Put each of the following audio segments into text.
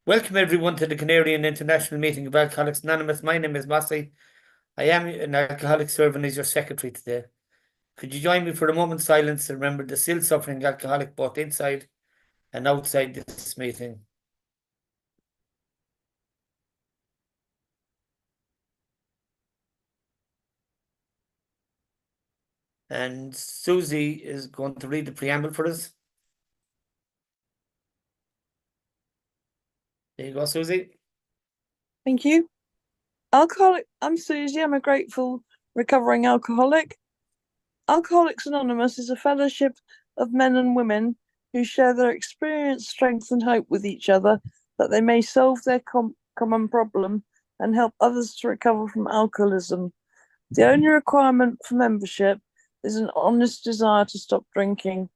Welcome everyone to the Canarian International Meeting of Alcoholics Anonymous. My name is Massey. I am an alcoholic serving as your secretary today. Could you join me for a moment's silence to remember the still suffering alcoholic both inside and outside this meeting? And Susie is going to read the preamble for us. There you go, Susie. Thank you. I'm Susie. I'm a grateful recovering alcoholic. Alcoholics Anonymous is a fellowship of men and women who share their experience, strength, and hope with each other that they may solve their common problem and help others to recover from alcoholism. The only requirement for membership is an honest desire to stop drinking.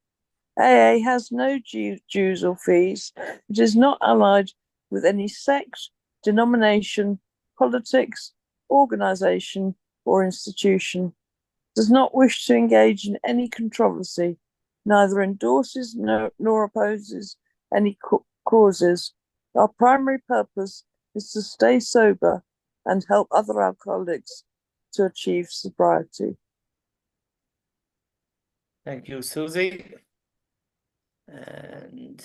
AA has no dues or fees. It is not allied with any sect, denomination, politics, organisation, or institution. Does not wish to engage in any controversy, neither endorses nor opposes any causes. Our primary purpose is to stay sober and help other alcoholics to achieve sobriety. Thank you, Susie. And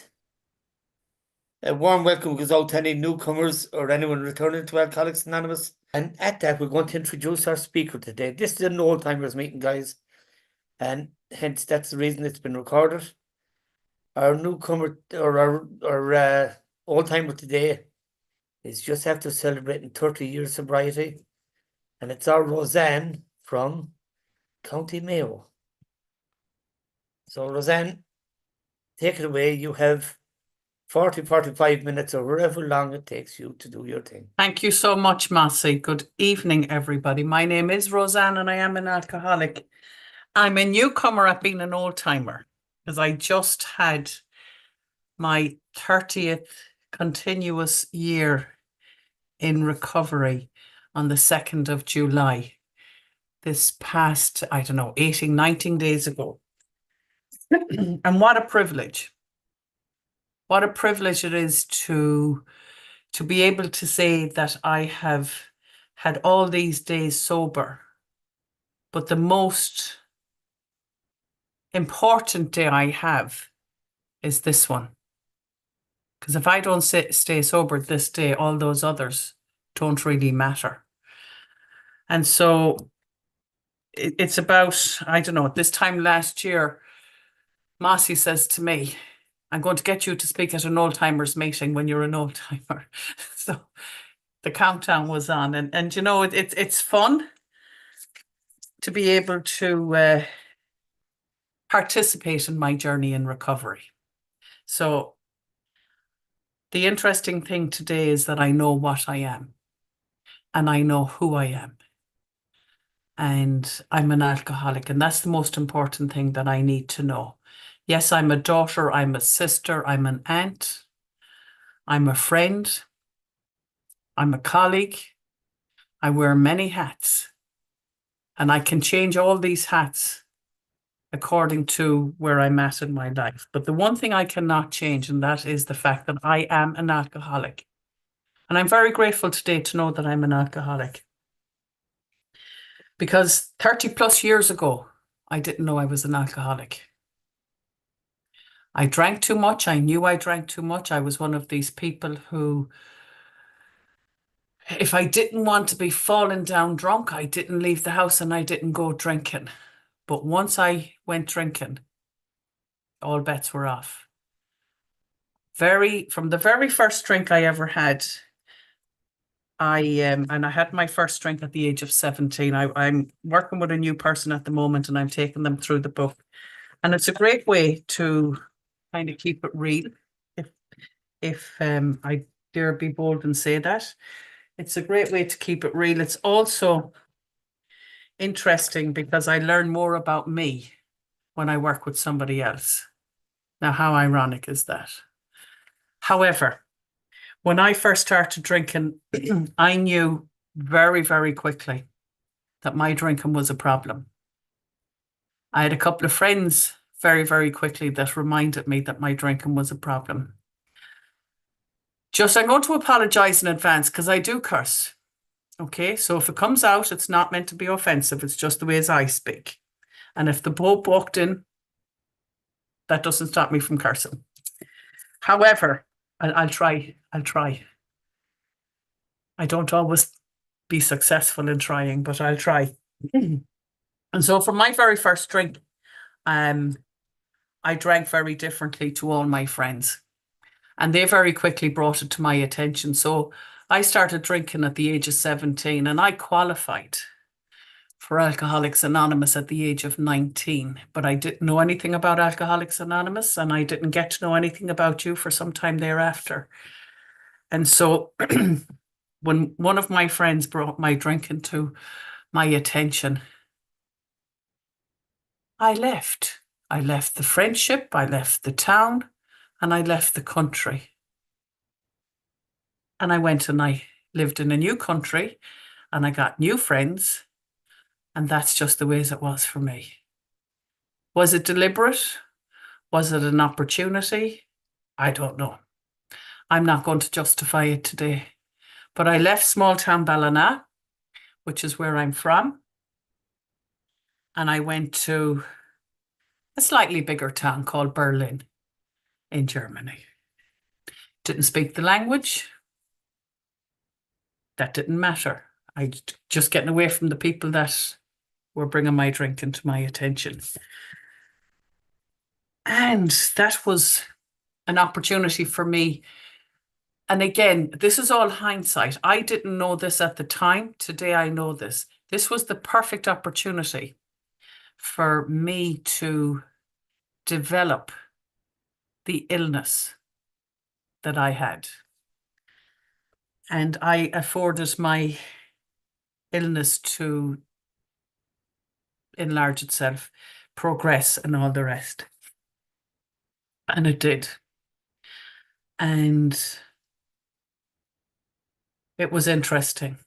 a warm welcome goes out to any newcomers or anyone returning to Alcoholics Anonymous. And at that, we're going to introduce our speaker today. This is an old-timers meeting, guys. And hence, that's the reason it's been recorded. Our newcomer or our old-timer today is just after celebrating 30 years sobriety. And it's our ROSANN from County Mayo. So, ROSANN, take it away. You have 45 minutes or however long it takes you to do your thing. Thank you so much, Massey. Good evening, everybody. My name is ROSANN and I am an alcoholic. I'm a newcomer at being an old-timer because I just had my 30th continuous year in recovery on the 2nd of July. This past, 18, 19 days ago. And what a privilege. What a privilege it is to be able to say that I have had all these days sober. But the most important day I have is this one. Because if I don't stay sober this day, all those others don't really matter. And so it's about, this time last year, Massey says to me, I'm going to get you to speak at an old-timers meeting when you're an old-timer. So the countdown was on. And it's fun to be able to participate in my journey in recovery. So the interesting thing today is that I know what I am and I know who I am. And I'm an alcoholic, and that's the most important thing that I need to know. Yes, I'm a daughter, I'm a sister, I'm an aunt, I'm a friend, I'm a colleague. I wear many hats, and I can change all these hats according to where I'm at in my life. But the one thing I cannot change, and that is the fact that I am an alcoholic. And I'm very grateful today to know that I'm an alcoholic. Because 30 plus years ago, I didn't know I was an alcoholic. I drank too much. I knew I drank too much. I was one of these people who, if I didn't want to be falling down drunk, I didn't leave the house and I didn't go drinking. But once I went drinking, all bets were off. From the very first drink I ever had, and I had my first drink at the age of 17. I'm working with a new person at the moment and I'm taking them through the book. And it's a great way to kind of keep it real, if I dare be bold and say that. It's a great way to keep it real. It's also interesting because I learn more about me when I work with somebody else. Now, how ironic is that? However, when I first started drinking, I knew very, very quickly that my drinking was a problem. I had a couple of friends very, very quickly that reminded me that my drinking was a problem. Just, I'm going to apologize in advance because I do curse. Okay, so if it comes out, it's not meant to be offensive. It's just the way as I speak. And if the Pope walked in, that doesn't stop me from cursing. However, I'll try. I'll try. I don't always be successful in trying, but I'll try. And so for my very first drink, I drank very differently to all my friends. And they very quickly brought it to my attention. So I started drinking at the age of 17 and I qualified for Alcoholics Anonymous at the age of 19. But I didn't know anything about Alcoholics Anonymous and I didn't get to know anything about you for some time thereafter. And so when one of my friends brought my drinking to my attention, I left. I left the friendship, I left the town, and I left the country. And I went and I lived in a new country and I got new friends. And that's just the ways it was for me. Was it deliberate? Was it an opportunity? I don't know. I'm not going to justify it today. But I left small town Ballina, which is where I'm from. And I went to a slightly bigger town called Berlin in Germany. Didn't speak the language. That didn't matter. I just getting away from the people that were bringing my drink into my attention. And that was an opportunity for me. And again, this is all hindsight. I didn't know this at the time. Today I know this. This was the perfect opportunity for me to develop the illness that I had. And I afforded my illness to enlarge itself, progress, and all the rest. And it did. And it was interesting.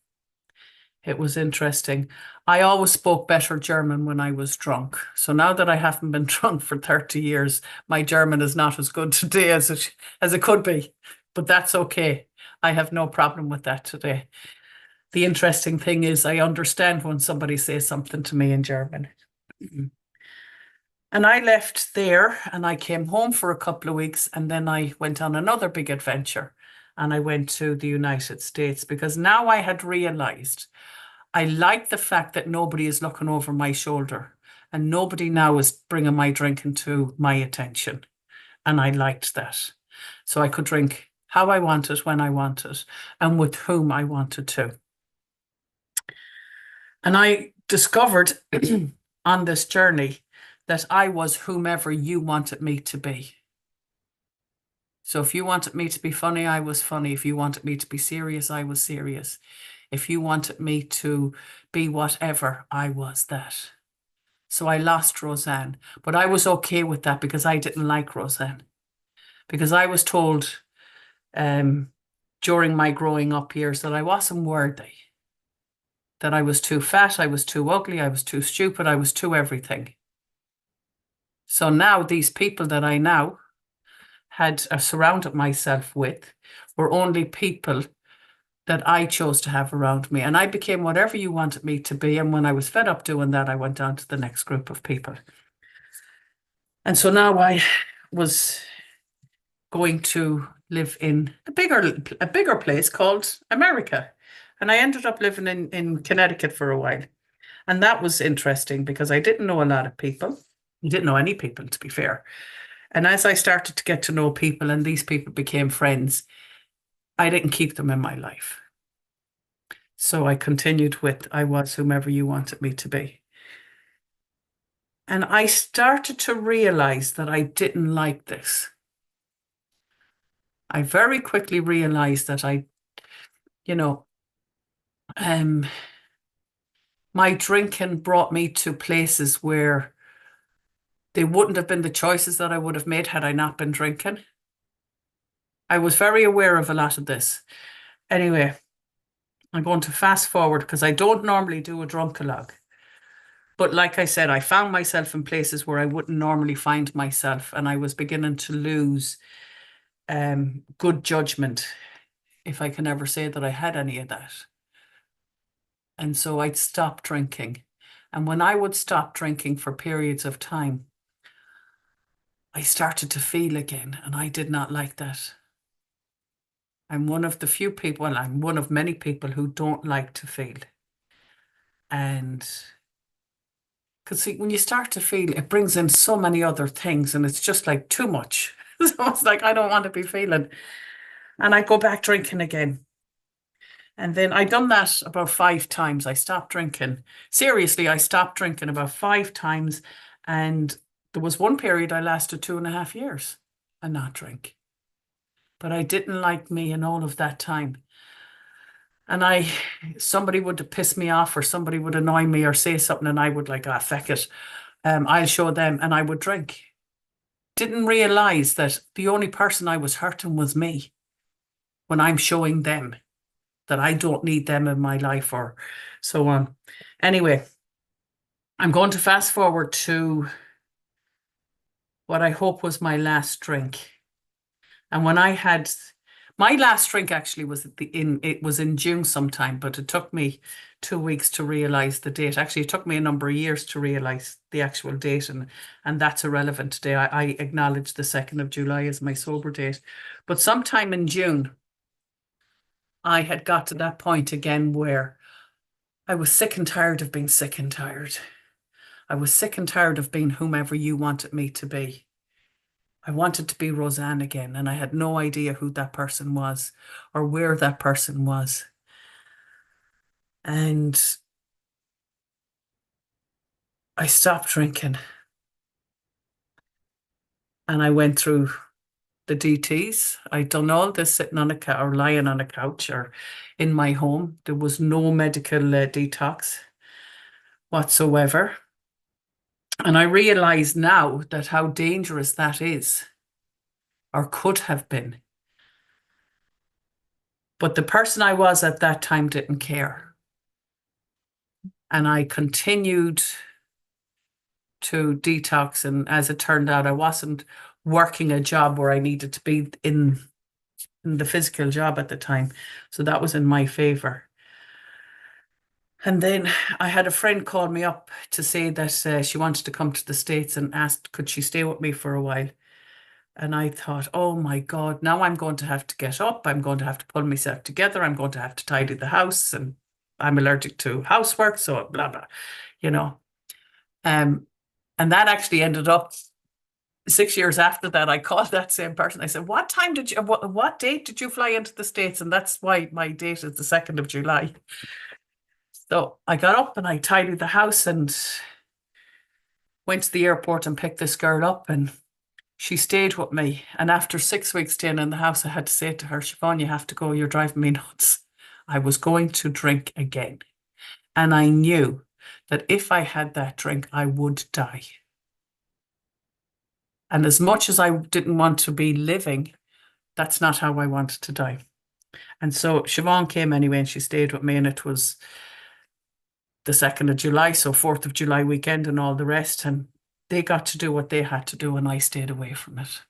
It was interesting. I always spoke better German when I was drunk. So now that I haven't been drunk for 30 years, my German is not as good today as it could be. But that's okay. I have no problem with that today. The interesting thing is I understand when somebody says something to me in German. And I left there and I came home for a couple of weeks and then I went on another big adventure and I went to the United States because now I had realized I like the fact that nobody is looking over my shoulder and nobody now is bringing my drinking to my attention. And I liked that. So I could drink how I wanted, when I wanted, and with whom I wanted to. And I discovered on this journey that I was whomever you wanted me to be. So if you wanted me to be funny, I was funny. If you wanted me to be serious, I was serious. If you wanted me to be whatever, I was that. So I lost Roseanne, but I was okay with that because I didn't like Roseanne. Because I was told during my growing up years that I wasn't worthy. That I was too fat, I was too ugly, I was too stupid, I was too everything. So now these people that I now had surrounded myself with were only people that I chose to have around me. And I became whatever you wanted me to be. And when I was fed up doing that, I went on to the next group of people. And so now I was going to live in a bigger place called America. And I ended up living in Connecticut for a while. And that was interesting because I didn't know a lot of people. I didn't know any people, to be fair. And as I started to get to know people and these people became friends, I didn't keep them in my life. So I continued with, I was whomever you wanted me to be. And I started to realize that I didn't like this. I very quickly realized that my drinking brought me to places where they wouldn't have been the choices that I would have made had I not been drinking. I was very aware of a lot of this. Anyway, I'm going to fast forward because I don't normally do a drunk-a-log. But like I said, I found myself in places where I wouldn't normally find myself, and I was beginning to lose good judgment if I can ever say that I had any of that. And so I'd stop drinking. And when I would stop drinking for periods of time, I started to feel again, and I did not like that. I'm one of the few people, well, I'm one of many people who don't like to feel. And because see, when you start to feel, it brings in so many other things, and it's just like too much. So it's like, I don't want to be feeling. And I go back drinking again. And then I done that about 5 times. I stopped drinking. Seriously, I stopped drinking about 5 times. And there was one period I lasted 2.5 years and not drink. But I didn't like me in all of that time. And somebody would piss me off, or somebody would annoy me or say something, and I would like, ah, feck it. I'll show them, and I would drink. Didn't realize that the only person I was hurting was me when I'm showing them that I don't need them in my life or so on. Anyway, I'm going to fast forward to what I hope was my last drink. And when I had my last drink, actually was it was in June sometime, but it took me 2 weeks to realize the date. Actually, it took me a number of years to realize the actual date, and that's irrelevant today. I acknowledge the 2nd of July as my sober date. But sometime in June, I had got to that point again where I was sick and tired of being sick and tired. I was sick and tired of being whomever you wanted me to be. I wanted to be ROSANN again, and I had no idea who that person was or where that person was. And I stopped drinking. And I went through the DTs. I'd done all this sitting on a couch or lying on a couch or in my home. There was no medical detox whatsoever. And I realize now that how dangerous that is, or could have been. But the person I was at that time didn't care. And I continued to detox. And as it turned out, I wasn't working a job where I needed to be in the physical job at the time. So that was in my favor. And then I had a friend call me up to say that she wanted to come to the States and asked, could she stay with me for a while? And I thought, oh my God, now I'm going to have to get up. I'm going to have to pull myself together. I'm going to have to tidy the house, and I'm allergic to housework. So blah, blah, you know. And that actually ended up 6 years after that. I called that same person. I said, what date did you fly into the States? And that's why my date is the 2nd of July. So I got up and I tidied the house and went to the airport and picked this girl up, and she stayed with me. And after 6 weeks staying in the house, I had to say to her, Siobhan, you have to go. You're driving me nuts. I was going to drink again. And I knew that if I had that drink, I would die. And as much as I didn't want to be living, that's not how I wanted to die. And so Siobhan came anyway, and she stayed with me, and it was the 2nd of July, so 4th of July weekend and all the rest. And they got to do what they had to do, and I stayed away from it.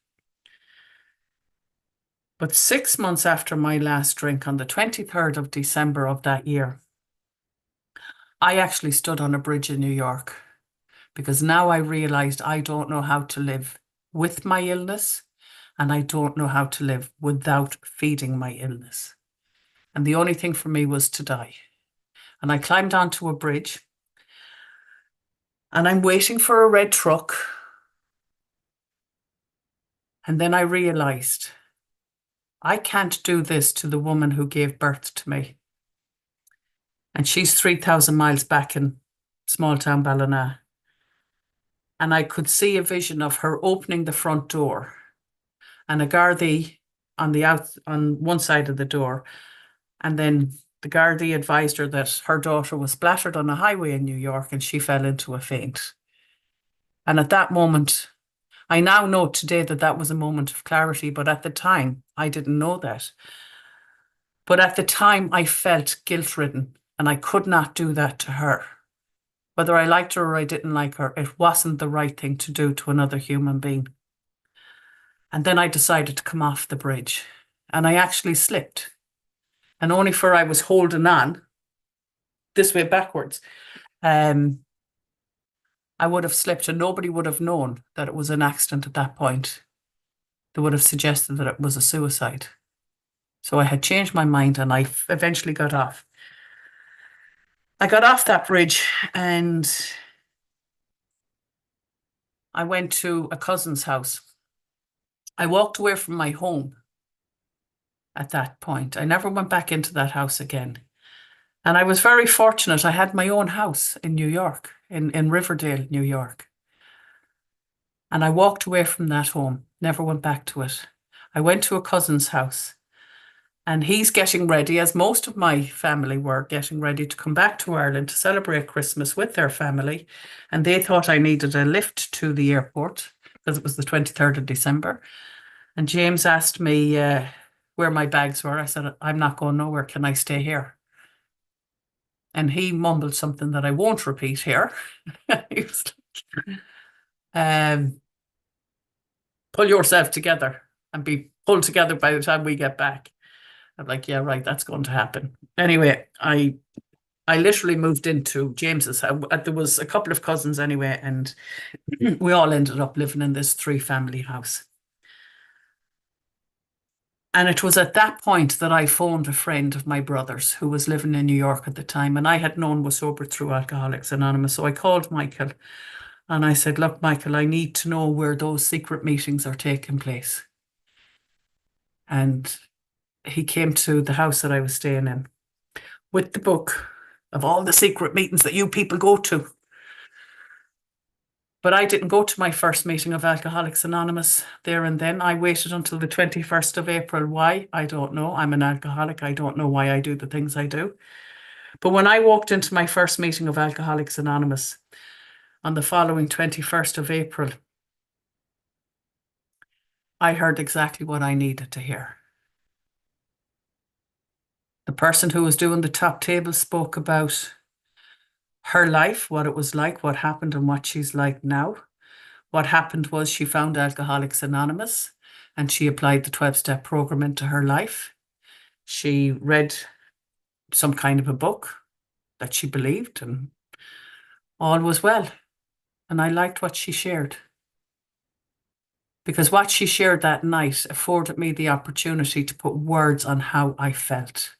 But 6 months after my last drink, on the 23rd of December of that year, I actually stood on a bridge in New York, because now I realized I don't know how to live with my illness, and I don't know how to live without feeding my illness. And the only thing for me was to die. And I climbed onto a bridge, and I'm waiting for a red truck. And then I realized I can't do this to the woman who gave birth to me. And she's 3,000 miles back in small town Ballina. And I could see a vision of her opening the front door, and a Gardaí on one side of the door. And then the Gardaí advised her that her daughter was splattered on a highway in New York, and she fell into a faint. And at that moment, I now know today that that was a moment of clarity, but at the time, I didn't know that. But at the time, I felt guilt-ridden, and I could not do that to her. Whether I liked her or I didn't like her, it wasn't the right thing to do to another human being. And then I decided to come off the bridge, and I actually slipped. And only for I was holding on this way backwards, I would have slipped and nobody would have known that it was an accident at that point. They would have suggested that it was a suicide. So I had changed my mind and I eventually got off. I got off that bridge and I went to a cousin's house. I walked away from my home at that point. I never went back into that house again. And I was very fortunate. I had my own house in New York, in Riverdale, New York. And I walked away from that home, never went back to it. I went to a cousin's house and he's getting ready, as most of my family were, getting ready to come back to Ireland to celebrate Christmas with their family. And they thought I needed a lift to the airport because it was the 23rd of December. And James asked me where my bags were. I said, I'm not going nowhere. Can I stay here? And he mumbled something that I won't repeat here. He was like, pull yourself together and be pulled together by the time we get back. I'm like, yeah, right, that's going to happen. Anyway, I literally moved into James's house. There was a couple of cousins anyway, and we all ended up living in this 3-family house. And it was at that point that I phoned a friend of my brother's who was living in New York at the time, and I had known was sober through Alcoholics Anonymous. So I called Michael and I said, look, Michael, I need to know where those secret meetings are taking place. And he came to the house that I was staying in with the book of all the secret meetings that you people go to. But I didn't go to my first meeting of Alcoholics Anonymous there and then. I waited until the 21st of April. Why? I don't know. I'm an alcoholic. I don't know why I do the things I do. But when I walked into my first meeting of Alcoholics Anonymous on the following 21st of April, I heard exactly what I needed to hear. The person who was doing the top table spoke about her life, what it was like, what happened and what she's like now. What happened was she found Alcoholics Anonymous and she applied the 12-step program into her life. She read some kind of a book that she believed and all was well. And I liked what she shared. Because what she shared that night afforded me the opportunity to put words on how I felt.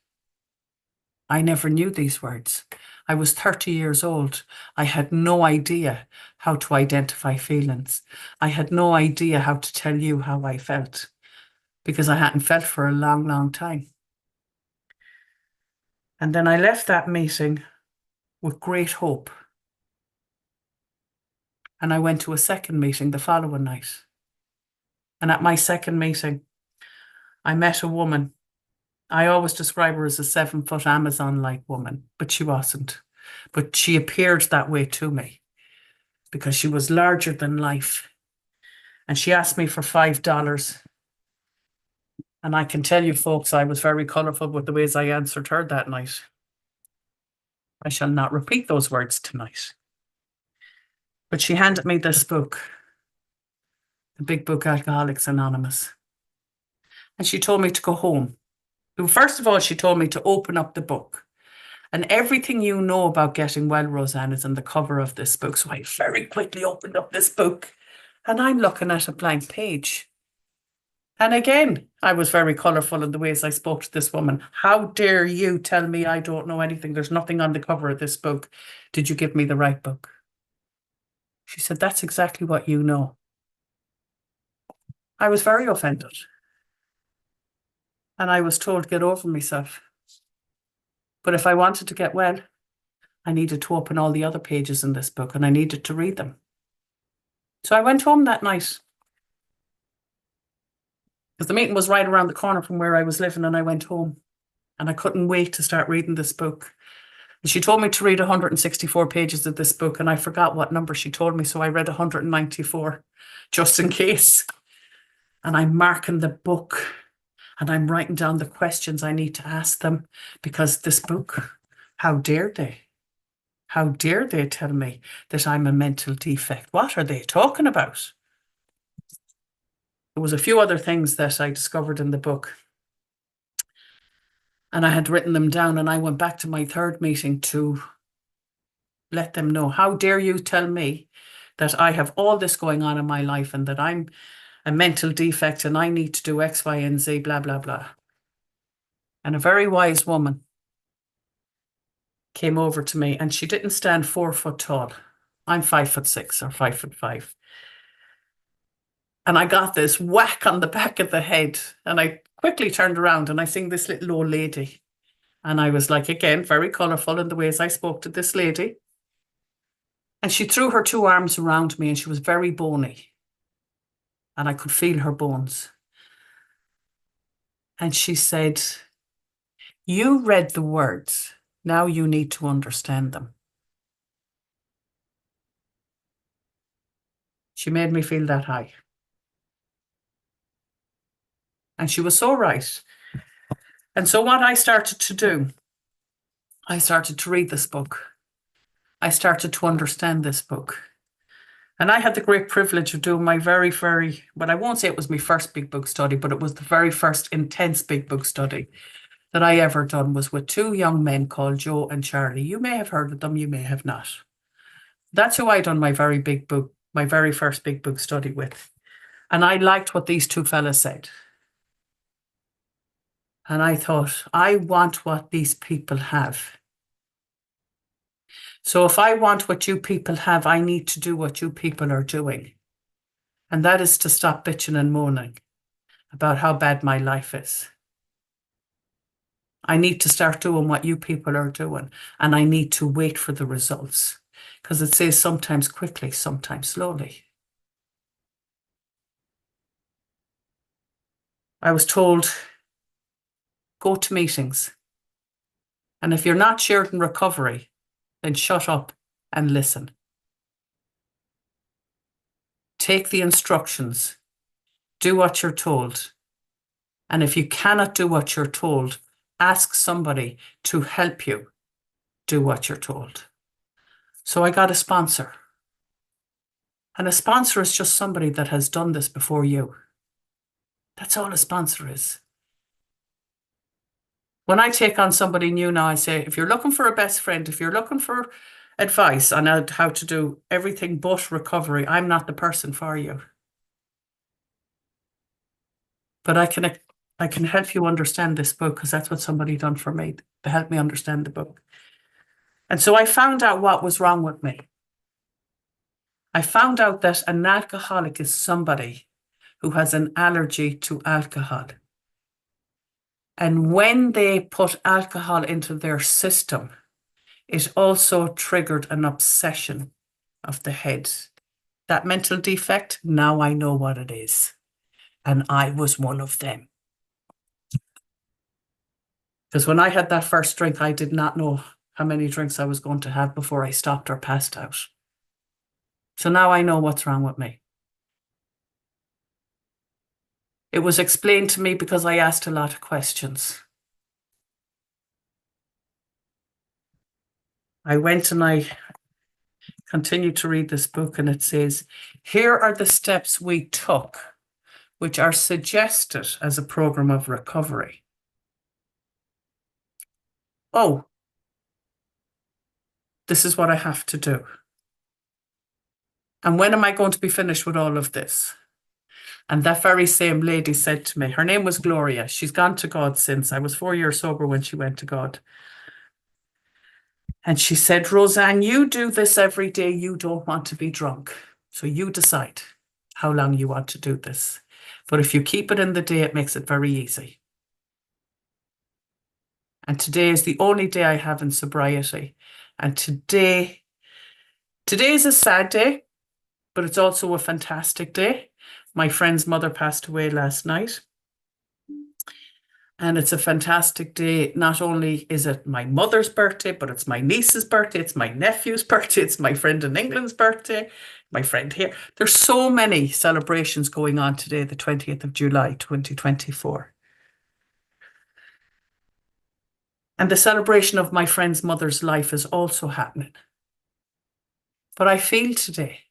I never knew these words. I was 30 years old. I had no idea how to identify feelings. I had no idea how to tell you how I felt because I hadn't felt for a long, long time. And then I left that meeting with great hope. And I went to a second meeting the following night. And at my second meeting, I met a woman. I always describe her as a 7-foot Amazon-like woman, but she wasn't. But she appeared that way to me because she was larger than life. And she asked me for $5. And I can tell you, folks, I was very colourful with the ways I answered her that night. I shall not repeat those words tonight. But she handed me this book, the big book, Alcoholics Anonymous. And she told me to go home. First of all, she told me to open up the book. And everything you know about getting well, Roseanne, is in the cover of this book. So I very quickly opened up this book and I'm looking at a blank page. And again, I was very colourful in the ways I spoke to this woman. How dare you tell me I don't know anything? There's nothing on the cover of this book. Did you give me the right book? She said, that's exactly what you know. I was very offended. And I was told, get over myself. But if I wanted to get well, I needed to open all the other pages in this book and I needed to read them. So I went home that night. Because the meeting was right around the corner from where I was living and I went home. And I couldn't wait to start reading this book. And she told me to read 164 pages of this book and I forgot what number she told me. So I read 194 just in case. And I'm marking the book. And I'm writing down the questions I need to ask them because this book, how dare they? How dare they tell me that I'm a mental defect? What are they talking about? There was a few other things that I discovered in the book. And I had written them down, and I went back to my third meeting to let them know, how dare you tell me that I have all this going on in my life and that I'm a mental defect and I need to do X, Y, and Z, blah, blah, blah. And a very wise woman came over to me, and she didn't stand 4 foot tall. I'm 5'6" or 5'5". And I got this whack on the back of the head, and I quickly turned around and I seen this little old lady. And I was like, again, very colourful in the ways I spoke to this lady. And she threw her 2 arms around me, and she was very bony. And I could feel her bones. And she said, you read the words. Now you need to understand them. She made me feel that high. And she was so right. And so what I started to do, I started to read this book. I started to understand this book. And I had the great privilege of doing my very, well, I won't say it was my first big book study, but it was the very first intense big book study that I ever done, was with 2 young men called Joe and Charlie. You may have heard of them, you may have not. That's who I done my very first big book study with. And I liked what these 2 fellas said. And I thought, I want what these people have. So if I want what you people have, I need to do what you people are doing. And that is to stop bitching and moaning about how bad my life is. I need to start doing what you people are doing, and I need to wait for the results, because it says sometimes quickly, sometimes slowly. I was told, go to meetings. And if you're not shared in recovery, then shut up and listen. Take the instructions. Do what you're told. And if you cannot do what you're told, ask somebody to help you do what you're told. So I got a sponsor. And a sponsor is just somebody that has done this before you. That's all a sponsor is. When I take on somebody new now, I say, if you're looking for a best friend, if you're looking for advice on how to do everything but recovery, I'm not the person for you. But I can help you understand this book, because that's what somebody done for me. They helped me understand the book. And so I found out what was wrong with me. I found out that an alcoholic is somebody who has an allergy to alcohol. And when they put alcohol into their system, it also triggered an obsession of the head. That mental defect, now I know what it is. And I was one of them. Because when I had that first drink, I did not know how many drinks I was going to have before I stopped or passed out. So now I know what's wrong with me. It was explained to me because I asked a lot of questions. I went and I continued to read this book, and it says, here are the steps we took, which are suggested as a program of recovery. Oh, this is what I have to do. And when am I going to be finished with all of this? And that very same lady said to me, her name was Gloria. She's gone to God since. I was 4 years sober when she went to God. And she said, ROSANN, you do this every day. You don't want to be drunk. So you decide how long you want to do this. But if you keep it in the day, it makes it very easy. And today is the only day I have in sobriety. And today is a sad day, but it's also a fantastic day. My friend's mother passed away last night. And it's a fantastic day. Not only is it my mother's birthday, but it's my niece's birthday. It's my nephew's birthday. It's my friend in England's birthday. My friend here. There's so many celebrations going on today, the 20th of July, 2024. And the celebration of my friend's mother's life is also happening. But I feel today,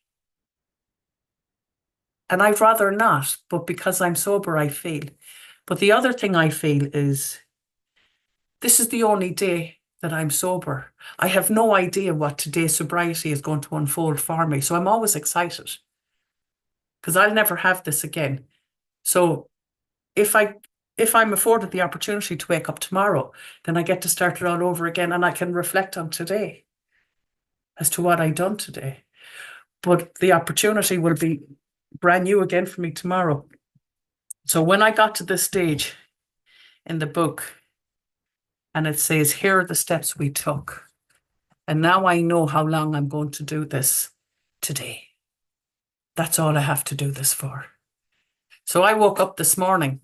and I'd rather not, but because I'm sober, I feel. But the other thing I feel is This is the only day that I'm sober. I have no idea what today's sobriety is going to unfold for me. So I'm always excited because I'll never have this again. So if I'm afforded the opportunity to wake up tomorrow, then I get to start it all over again and I can reflect on today as to what I've done today. But the opportunity will be brand new again for me tomorrow. So when I got to this stage in the book, and it says, here are the steps we took. And now I know how long I'm going to do this today. That's all I have to do this for. So I woke up this morning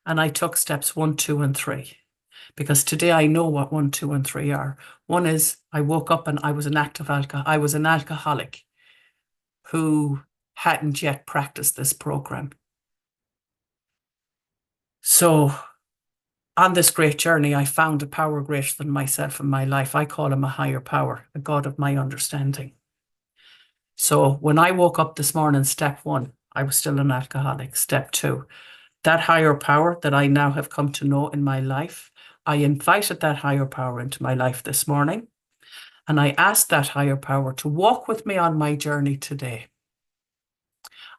and I took steps 1, 2, and 3. Because today I know what 1, 2, and 3 are. One is I woke up and I was an alcoholic who hadn't yet practiced this program. So on this great journey, I found a power greater than myself in my life. I call him a higher power, a God of my understanding. So when I woke up this morning, step 1, I was still an alcoholic. Step 2, that higher power that I now have come to know in my life, I invited that higher power into my life this morning. And I asked that higher power to walk with me on my journey today.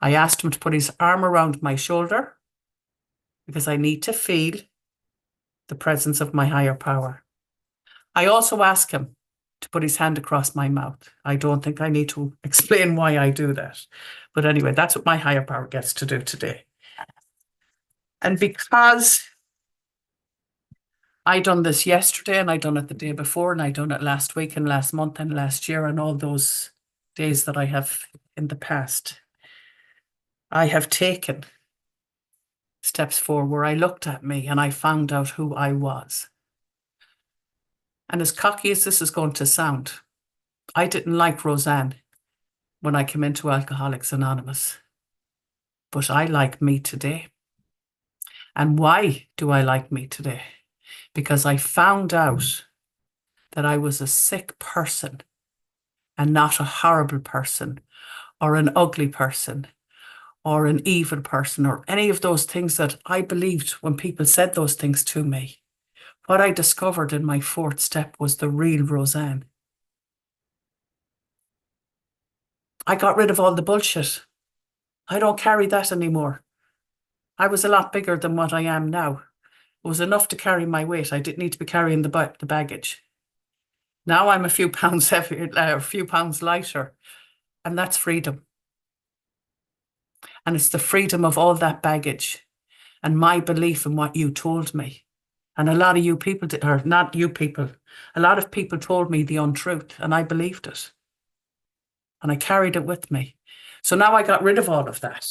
I asked him to put his arm around my shoulder because I need to feel the presence of my higher power. I also ask him to put his hand across my mouth. I don't think I need to explain why I do that. But anyway, that's what my higher power gets to do today. And because I done this yesterday and I done it the day before and I done it last week and last month and last year and all those days that I have in the past, I have taken steps forward where I looked at me and I found out who I was. And as cocky as this is going to sound, I didn't like ROSANN when I came into Alcoholics Anonymous, but I like me today. And why do I like me today? Because I found out that I was a sick person and not a horrible person or an ugly person or an evil person or any of those things that I believed when people said those things to me. What I discovered in my 4th step was the real ROSANN. I got rid of all the bullshit. I don't carry that anymore. I was a lot bigger than what I am now. It was enough to carry my weight. I didn't need to be carrying the baggage. Now I'm a few pounds heavier, a few pounds lighter, and that's freedom. And it's the freedom of all that baggage and my belief in what you told me. And a lot of you people, or not you people, a lot of people told me the untruth and I believed it. And I carried it with me. So now I got rid of all of that.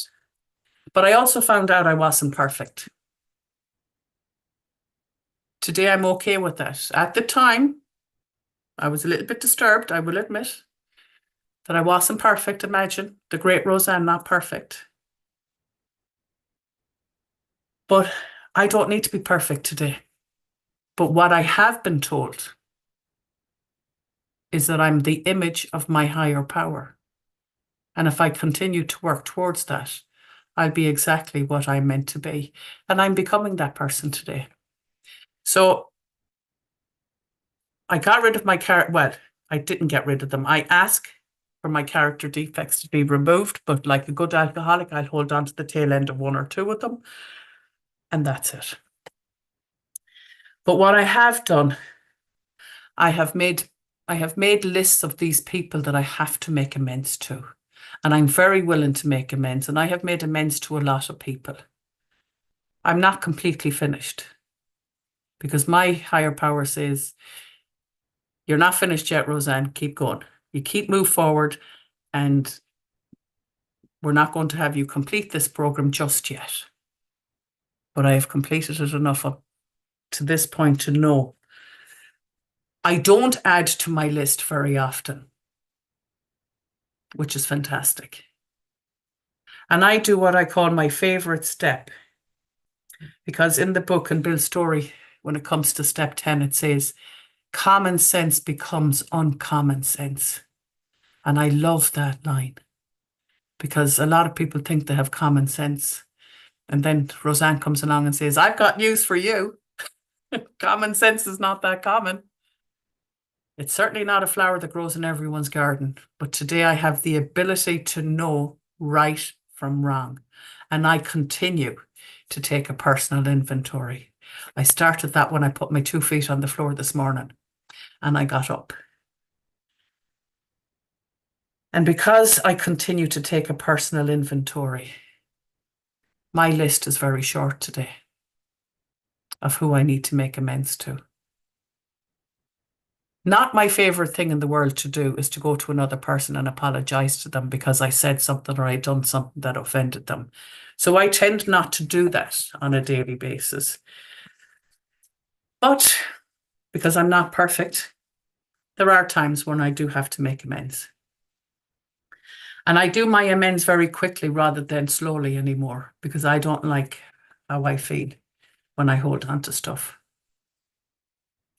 But I also found out I wasn't perfect. Today I'm okay with that. At the time, I was a little bit disturbed, I will admit, that I wasn't perfect. Imagine the great ROSANN not perfect. But I don't need to be perfect today. But what I have been told is that I'm the image of my higher power. And if I continue to work towards that, I'll be exactly what I'm meant to be. And I'm becoming that person today. So I got rid of my character. Well, I didn't get rid of them. I asked for my character defects to be removed, but like a good alcoholic, I'll hold on to the tail end of 1 or 2 of them. And that's it. But what I have done, I have made lists of these people that I have to make amends to. And I'm very willing to make amends. And I have made amends to a lot of people. I'm not completely finished. Because my higher power says, you're not finished yet, ROSANN. Keep going. You keep move forward. And we're not going to have you complete this program just yet. But I have completed it enough up to this point to know I don't add to my list very often, which is fantastic. And I do what I call my favorite step, because in the book and Bill's story, when it comes to step 10, it says, common sense becomes uncommon sense. And I love that line because a lot of people think they have common sense. And then ROSANN comes along and says, I've got news for you. Common sense is not that common. It's certainly not a flower that grows in everyone's garden, but today I have the ability to know right from wrong. And I continue to take a personal inventory. I started that when I put my 2 feet on the floor this morning and I got up. And because I continue to take a personal inventory, my list is very short today of who I need to make amends to. Not my favorite thing in the world to do is to go to another person and apologize to them because I said something or I done something that offended them. So I tend not to do that on a daily basis. But because I'm not perfect, there are times when I do have to make amends. And I do my amends very quickly rather than slowly anymore because I don't like how I feel when I hold on to stuff.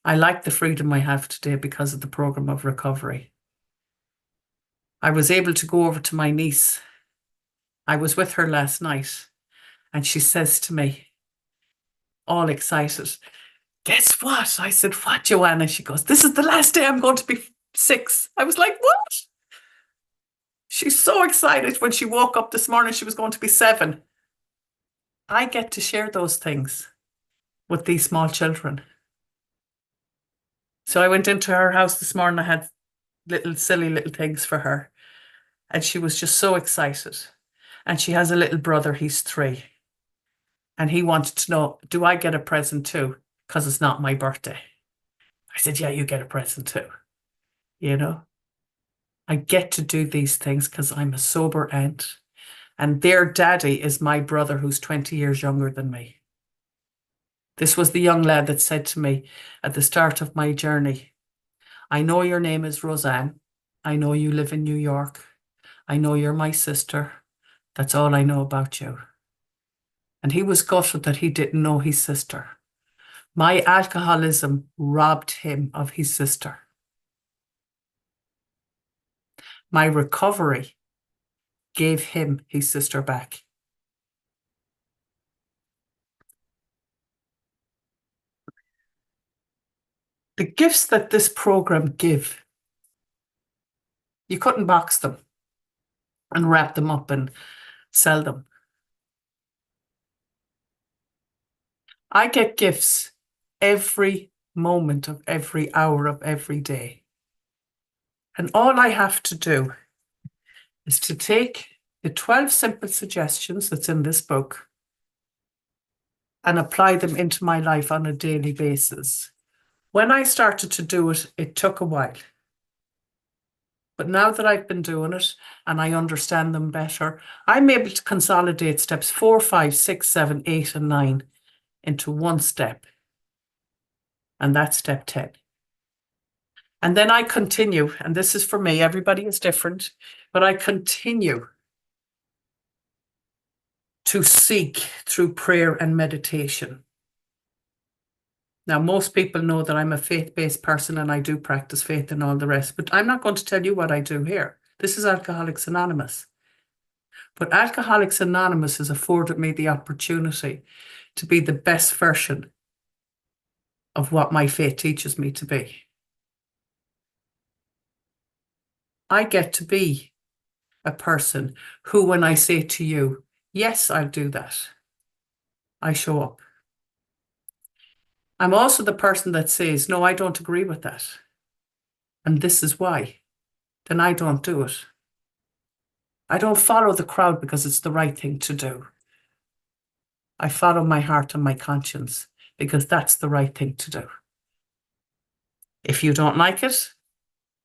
I like the freedom I have today because of the program of recovery. I was able to go over to my niece. I was with her last night and she says to me, all excited, guess what? I said, what, Joanna? She goes, this is the last day I'm going to be 6. I was like, what? She's so excited when she woke up this morning, she was going to be 7. I get to share those things with these small children. So I went into her house this morning. I had silly little things for her. And she was just so excited. And she has a little brother, he's 3. And he wanted to know, do I get a present too? Because it's not my birthday. I said, yeah, you get a present too. You know, I get to do these things because I'm a sober aunt. And their daddy is my brother who's 20 years younger than me. This was the young lad that said to me at the start of my journey, I know your name is ROSANN. I know you live in New York. I know you're my sister. That's all I know about you. And he was gutted that he didn't know his sister. My alcoholism robbed him of his sister. My recovery gave him his sister back. The gifts that this program give, you couldn't box them and wrap them up and sell them. I get gifts every moment of every hour of every day. And all I have to do is to take the 12 simple suggestions that's in this book and apply them into my life on a daily basis. When I started to do it, it took a while. But now that I've been doing it and I understand them better, I'm able to consolidate steps 4, 5, 6, 7, 8, and 9 into one step. And that's step 10. And then I continue, and this is for me, everybody is different, but I continue to seek through prayer and meditation. Now, most people know that I'm a faith-based person and I do practice faith and all the rest, but I'm not going to tell you what I do here. This is Alcoholics Anonymous. But Alcoholics Anonymous has afforded me the opportunity to be the best version of what my faith teaches me to be. I get to be a person who, when I say to you, yes, I'll do that, I show up. I'm also the person that says, no, I don't agree with that. And this is why. Then I don't do it. I don't follow the crowd because it's the right thing to do. I follow my heart and my conscience because that's the right thing to do. If you don't like it,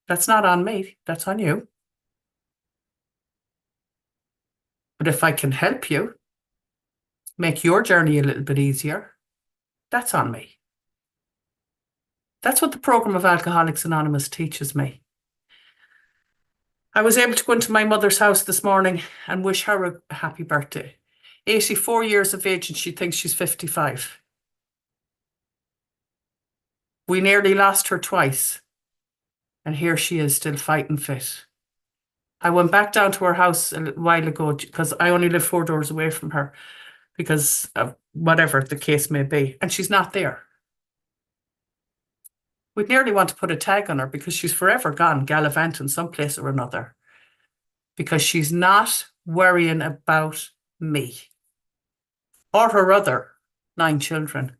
that's not on me, that's on you. But if I can help you make your journey a little bit easier, that's on me. That's what the program of Alcoholics Anonymous teaches me. I was able to go into my mother's house this morning and wish her a happy birthday. 84 years of age and she thinks she's 55. We nearly lost her twice. And here she is still fighting fit. I went back down to her house a little while ago because I only live 4 doors away from her because of whatever the case may be. And she's not there. We'd nearly want to put a tag on her because she's forever gone gallivanting someplace or another because she's not worrying about me or her other 9 children.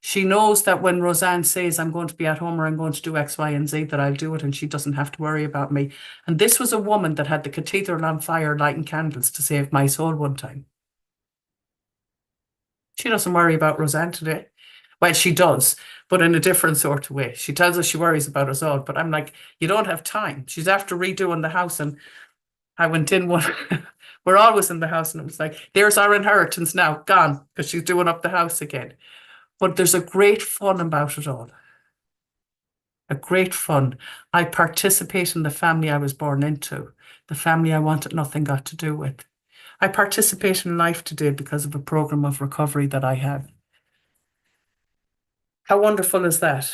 She knows that when Roseanne says I'm going to be at home or I'm going to do X, Y, and Z, that I'll do it and she doesn't have to worry about me. And this was a woman that had the cathedral on fire lighting candles to save my soul one time. She doesn't worry about Roseanne today. Well, she does, but in a different sort of way. She tells us she worries about us all, but I'm like, you don't have time. She's after redoing the house, and I went in one. We're always in the house, and it was like, there's our inheritance now, gone, because she's doing up the house again. But there's a great fun about it all. A great fun. I participate in the family I was born into, the family I wanted nothing got to do with. I participate in life today because of a program of recovery that I have. How wonderful is that?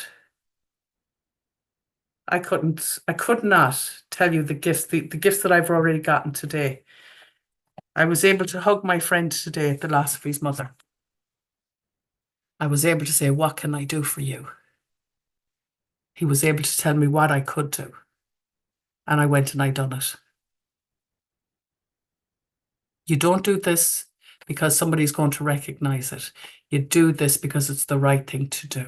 I could not tell you the gifts that I've already gotten today. I was able to hug my friend today at the loss of his mother. I was able to say, what can I do for you? He was able to tell me what I could do. And I went and I done it. You don't do this because somebody's going to recognize it. You do this because it's the right thing to do.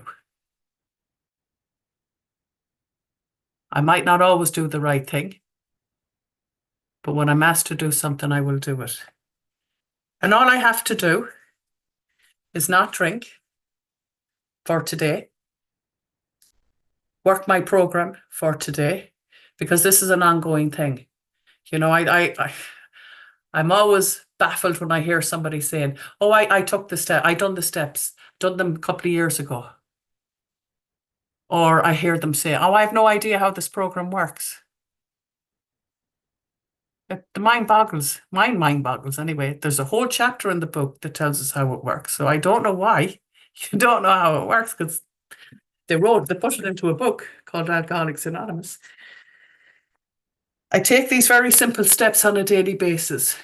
I might not always do the right thing, but when I'm asked to do something, I will do it. And all I have to do is not drink for today, work my program for today, because this is an ongoing thing. You know, I'm always baffled when I hear somebody saying, oh, I took the step, I done the steps, done them a couple of years ago. Or I hear them say, oh, I have no idea how this program works. The mind boggles. My mind boggles anyway. There's a whole chapter in the book that tells us how it works. So I don't know why you don't know how it works, because they put it into a book called Alcoholics Anonymous. I take these very simple steps on a daily basis.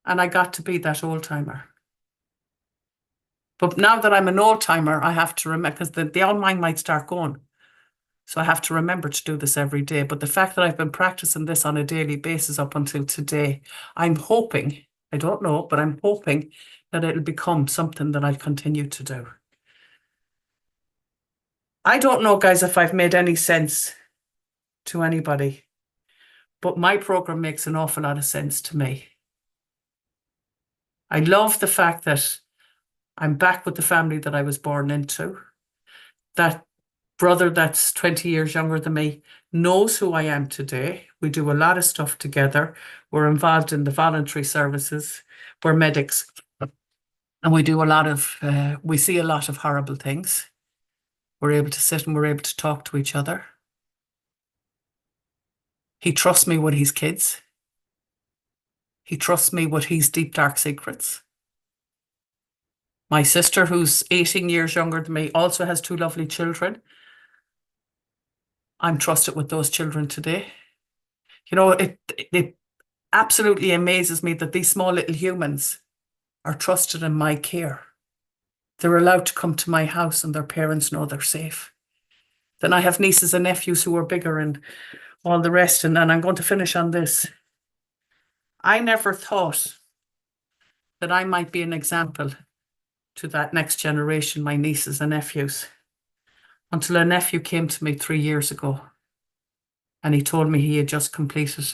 And I got to be that old timer. But now that I'm an old timer, I have to remember, because the old mind might start going. So I have to remember to do this every day. But the fact that I've been practicing this on a daily basis up until today, I'm hoping, I don't know, but I'm hoping that it'll become something that I'll continue to do. I don't know, guys, if I've made any sense to anybody, but my program makes an awful lot of sense to me. I love the fact that I'm back with the family that I was born into. That brother that's 20 years younger than me knows who I am today. We do a lot of stuff together. We're involved in the voluntary services. We're medics. And we do a lot of, we see a lot of horrible things. We're able to sit and we're able to talk to each other. He trusts me with his kids. He trusts me with his deep, dark secrets. My sister, who's 18 years younger than me, also has 2 lovely children. I'm trusted with those children today. You know, it absolutely amazes me that these small little humans are trusted in my care. They're allowed to come to my house and their parents know they're safe. Then I have nieces and nephews who are bigger and all the rest. And I'm going to finish on this. I never thought that I might be an example to that next generation, my nieces and nephews, until a nephew came to me 3 years ago and he told me he had just completed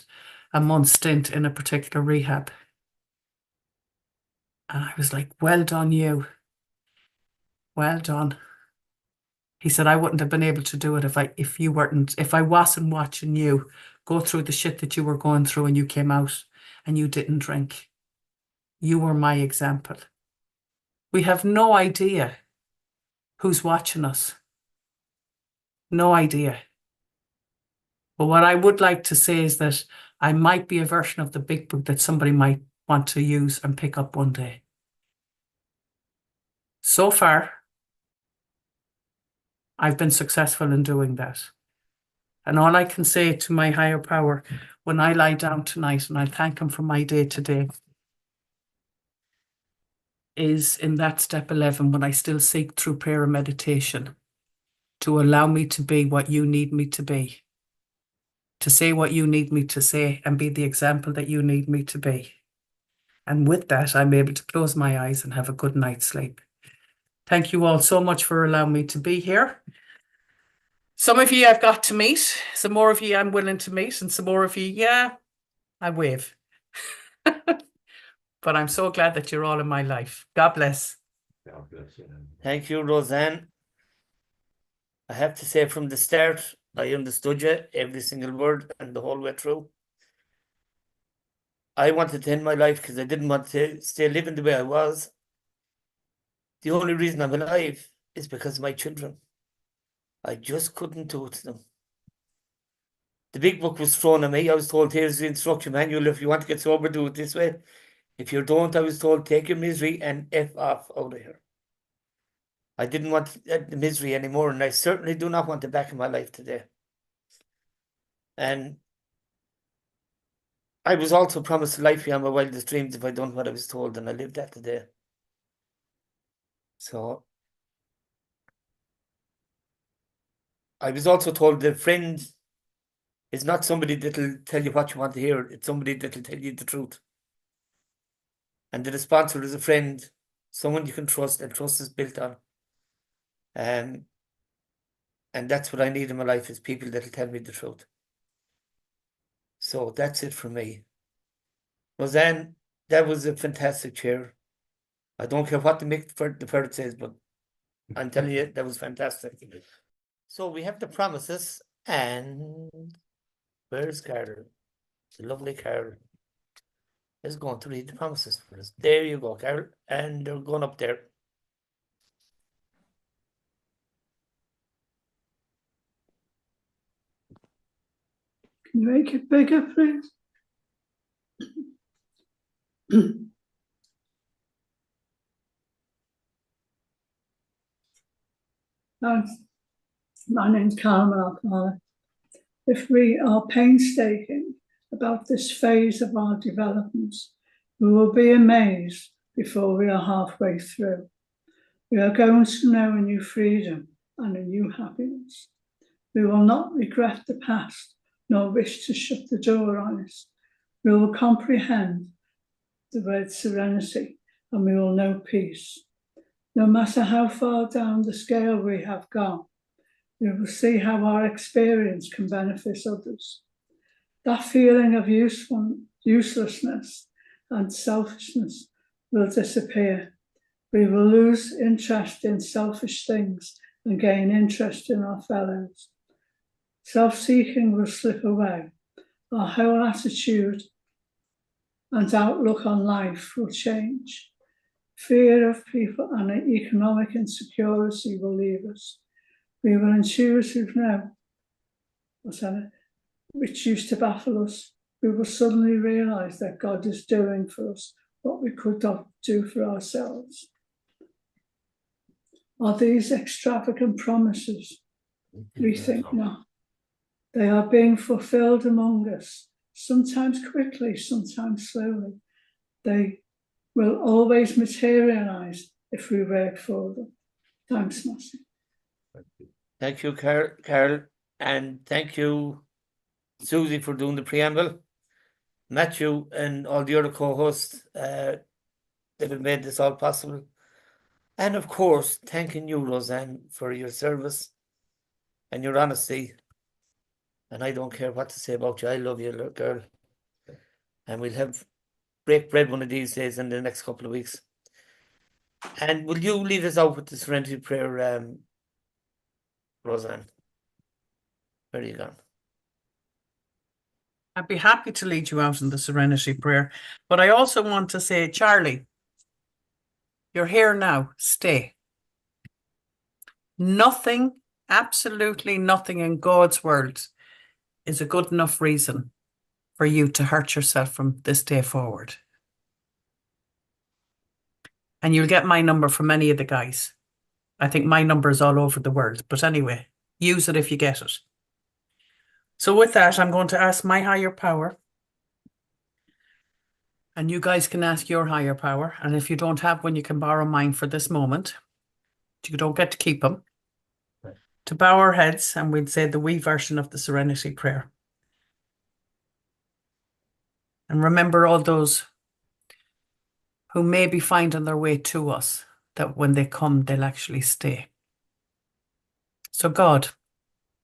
a month's stint in a particular rehab. And I was like, well done, you. Well done. He said, I wouldn't have been able to do it if I wasn't watching you go through the shit that you were going through and you came out and you didn't drink. You were my example. We have no idea who's watching us. No idea. But what I would like to say is that I might be a version of the big book that somebody might want to use and pick up one day. So far, I've been successful in doing that. And all I can say to my higher power when I lie down tonight, and I thank him for my day today, is in that step 11 when I still seek through prayer and meditation to allow me to be what you need me to be, to say what you need me to say and be the example that you need me to be. And with that, I'm able to close my eyes and have a good night's sleep. Thank you all so much for allowing me to be here. Some of you I've got to meet, some more of you I'm willing to meet, and some more of you, yeah, I wave. But I'm so glad that you're all in my life. God bless. God bless you. Thank you, Roseanne. I have to say from the start, I understood you, every single word, and the whole way through. I wanted to end my life because I didn't want to stay living the way I was. The only reason I'm alive is because of my children. I just couldn't do it to them. The big book was thrown at me. I was told, here's the instruction manual. If you want to get sober, do it this way. If you don't, I was told, take your misery and F off out of here. I didn't want the misery anymore, and I certainly do not want it back in my life today. And I was also promised a life beyond my wildest dreams if I done what I was told, and I lived that today. So I was also told that friend is not somebody that'll tell you what you want to hear. It's somebody that'll tell you the truth. And that a sponsor is a friend, someone you can trust, and trust is built on. And that's what I need in my life, is people that'll tell me the truth. So that's it for me. Roseanne, that was a fantastic chair. I don't care what the ferret says, but I'm telling you, that was fantastic. So we have the promises, and where's Carol? The lovely Carol is going to read the promises for us. There you go, Carol, and they're going up there. Can you make it bigger, please? Thanks. My name's Carmen Alcoholic. If we are painstaking about this phase of our development, we will be amazed before we are halfway through. We are going to know a new freedom and a new happiness. We will not regret the past, nor wish to shut the door on it. We will comprehend the word serenity, and we will know peace. No matter how far down the scale we have gone, we will see how our experience can benefit others. That feeling of uselessness and selfishness will disappear. We will lose interest in selfish things and gain interest in our fellows. Self-seeking will slip away. Our whole attitude and outlook on life will change. Fear of people and economic insecurity will leave us. We will intuitively know whatever which used to baffle us. We will suddenly realise that God is doing for us what we could not do for ourselves. Are these extravagant promises? We think not. They are being fulfilled among us, sometimes quickly, sometimes slowly. They will always materialise if we work for them. Thanks, Master. Thank you, Carol, and thank you, Susie, for doing the preamble. Matthew and all the other co-hosts that have made this all possible. And of course, thanking you, Roseanne, for your service and your honesty. And I don't care what to say about you. I love you, little girl. And we'll have break bread one of these days in the next couple of weeks. And will you lead us out with the serenity prayer, Roseanne? Where are you gone? I'd be happy to lead you out in the serenity prayer. But I also want to say, Charlie, you're here now. Stay. Nothing, absolutely nothing in God's world is a good enough reason for you to hurt yourself from this day forward. And you'll get my number from any of the guys. I think my number is all over the world. But anyway, use it if you get it. So with that, I'm going to ask my higher power And you guys can ask your higher power. And if you don't have one, you can borrow mine for this moment. You don't get to keep them. To bow our heads, and we'd say the wee version of the Serenity Prayer. And remember all those who may be finding their way to us, that when they come, they'll actually stay. So God,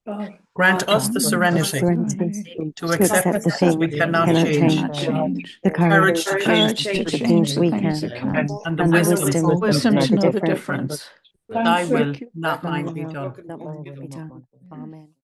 God, grant us the serenity to accept the things we cannot change, the courage to courage change to change the we things that can, and the and the wisdom wisdom to know the difference. Thy will, Thank you. not mine, be done. Amen.